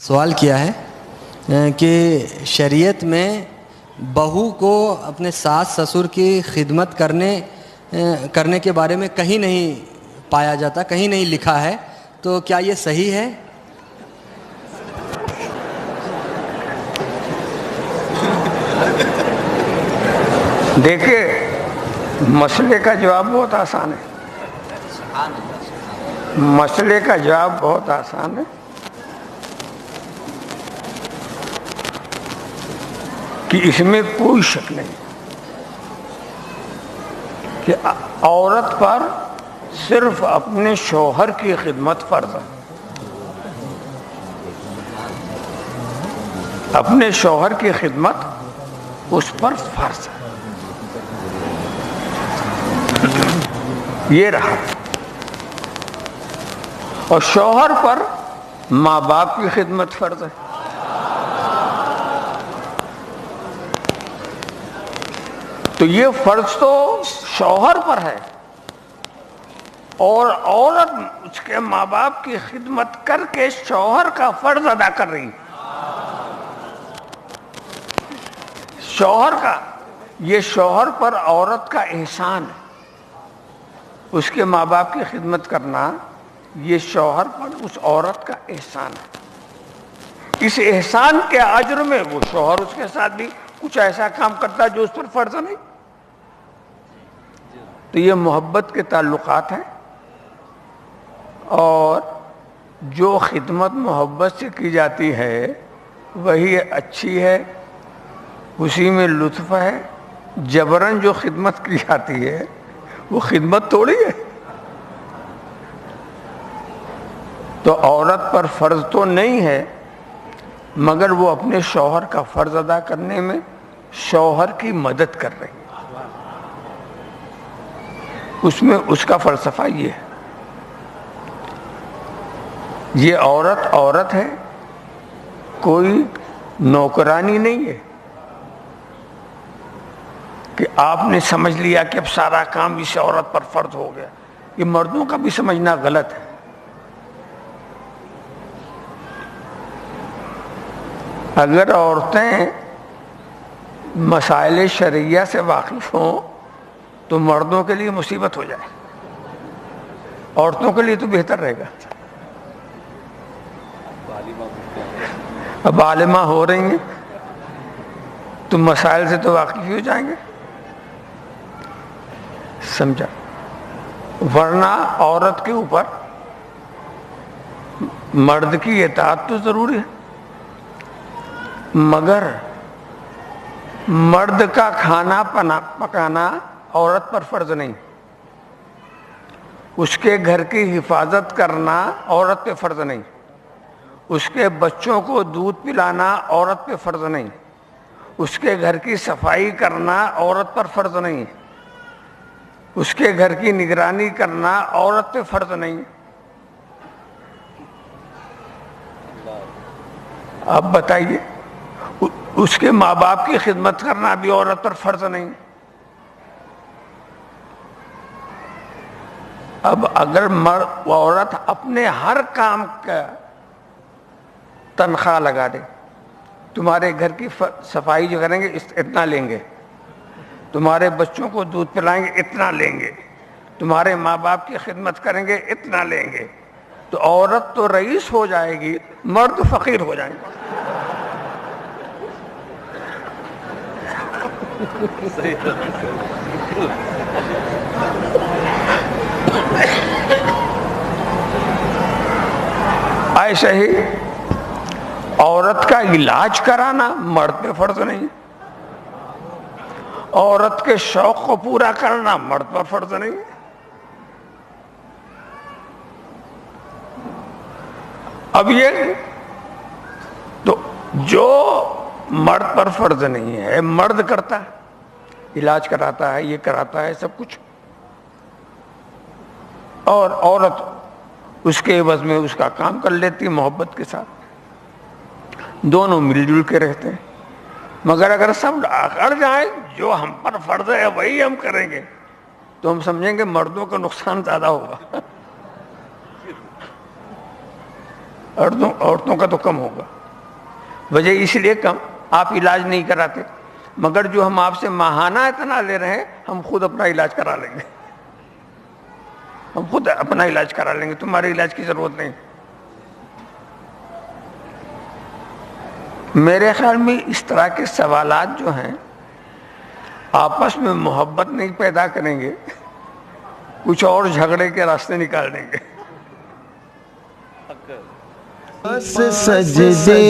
سوال کیا ہے کہ شریعت میں بہو کو اپنے ساس سسر کی خدمت کرنے کے بارے میں کہیں نہیں پایا جاتا، کہیں نہیں لکھا ہے، تو کیا یہ صحیح ہے؟ دیکھیے، مسئلے کا جواب بہت آسان ہے۔ مسئلے کا جواب بہت آسان ہے کہ اس میں کوئی شک نہیں کہ عورت پر صرف اپنے شوہر کی خدمت فرض ہے۔ اپنے شوہر کی خدمت اس پر فرض ہے، یہ رہا۔ اور شوہر پر ماں باپ کی خدمت فرض ہے۔ تو یہ فرض تو شوہر پر ہے، اور عورت اس کے ماں باپ کی خدمت کر کے شوہر کا فرض ادا کر رہی ہے۔ شوہر کا، یہ شوہر پر عورت کا احسان ہے، اس کے ماں باپ کی خدمت کرنا یہ شوہر پر اس عورت کا احسان ہے۔ اس احسان کے اجر میں وہ شوہر اس کے ساتھ بھی کچھ ایسا کام کرتا ہے جو اس پر فرض نہیں۔ تو یہ محبت کے تعلقات ہیں، اور جو خدمت محبت سے کی جاتی ہے وہی اچھی ہے، اسی میں لطف ہے۔ جبراً جو خدمت کی جاتی ہے وہ خدمت تھوڑی ہے۔ تو عورت پر فرض تو نہیں ہے، مگر وہ اپنے شوہر کا فرض ادا کرنے میں شوہر کی مدد کر رہی ہے۔ اس میں اس کا فلسفہ یہ ہے، یہ عورت عورت ہے، کوئی نوکرانی نہیں ہے کہ آپ نے سمجھ لیا کہ اب سارا کام اس عورت پر فرض ہو گیا۔ یہ مردوں کا بھی سمجھنا غلط ہے۔ اگر عورتیں مسائل شرعیہ سے واقف ہوں تو مردوں کے لیے مصیبت ہو جائے، عورتوں کے لیے تو بہتر رہے گا۔ اب عالمہ ہو رہی ہیں تو مسائل سے تو واقف ہی ہو جائیں گے، سمجھا؟ ورنہ عورت کے اوپر مرد کی اطاعت تو ضروری ہے، مگر مرد کا کھانا پکانا عورت پر فرض نہیں، اس کے گھر کی حفاظت کرنا عورت پہ فرض نہیں، اس کے بچوں کو دودھ پلانا عورت پہ فرض نہیں، اس کے گھر کی صفائی کرنا عورت پر فرض نہیں، اس کے گھر کی نگرانی کرنا عورت پہ فرض نہیں۔ اب بتائیے، اس کے ماں باپ کی خدمت کرنا بھی عورت پر فرض نہیں۔ اب اگر عورت اپنے ہر کام کا تنخواہ لگا دے، تمہارے گھر کی صفائی جو کریں گے اتنا لیں گے، تمہارے بچوں کو دودھ پلائیں گے اتنا لیں گے، تمہارے ماں باپ کی خدمت کریں گے اتنا لیں گے، تو عورت تو رئیس ہو جائے گی، مرد فقیر ہو جائیں گے۔ ایسے ہی عورت کا علاج کرانا مرد پہ فرض نہیں، عورت کے شوق کو پورا کرنا مرد پر فرض نہیں۔ اب یہ تو جو مرد پر فرض نہیں ہے مرد کرتا ہے، علاج کراتا ہے، یہ کراتا ہے سب کچھ، اور عورت اس کے عوض میں اس کا کام کر لیتی محبت کے ساتھ، دونوں مل جل کے رہتے ہیں۔ مگر اگر سب اکڑ جائیں جو ہم پر فرض ہے وہی ہم کریں گے تو ہم سمجھیں گے مردوں کا نقصان زیادہ ہوگا۔ عورتوں کا تو کم ہوگا. وجہ اس لیے کم, آپ علاج نہیں کراتے, مگر جو ہم آپ سے ماہانہ اتنا لے رہے ہیں, ہم خود اپنا علاج کرا لیں گے, ہم خود اپنا علاج کرا لیں گے, تمہارے علاج کی ضرورت نہیں. میرے خیال میں اس طرح کے سوالات جو ہیں آپس میں محبت نہیں پیدا کریں گے, کچھ اور جھگڑے کے راستے نکال دیں گے. بس سجدے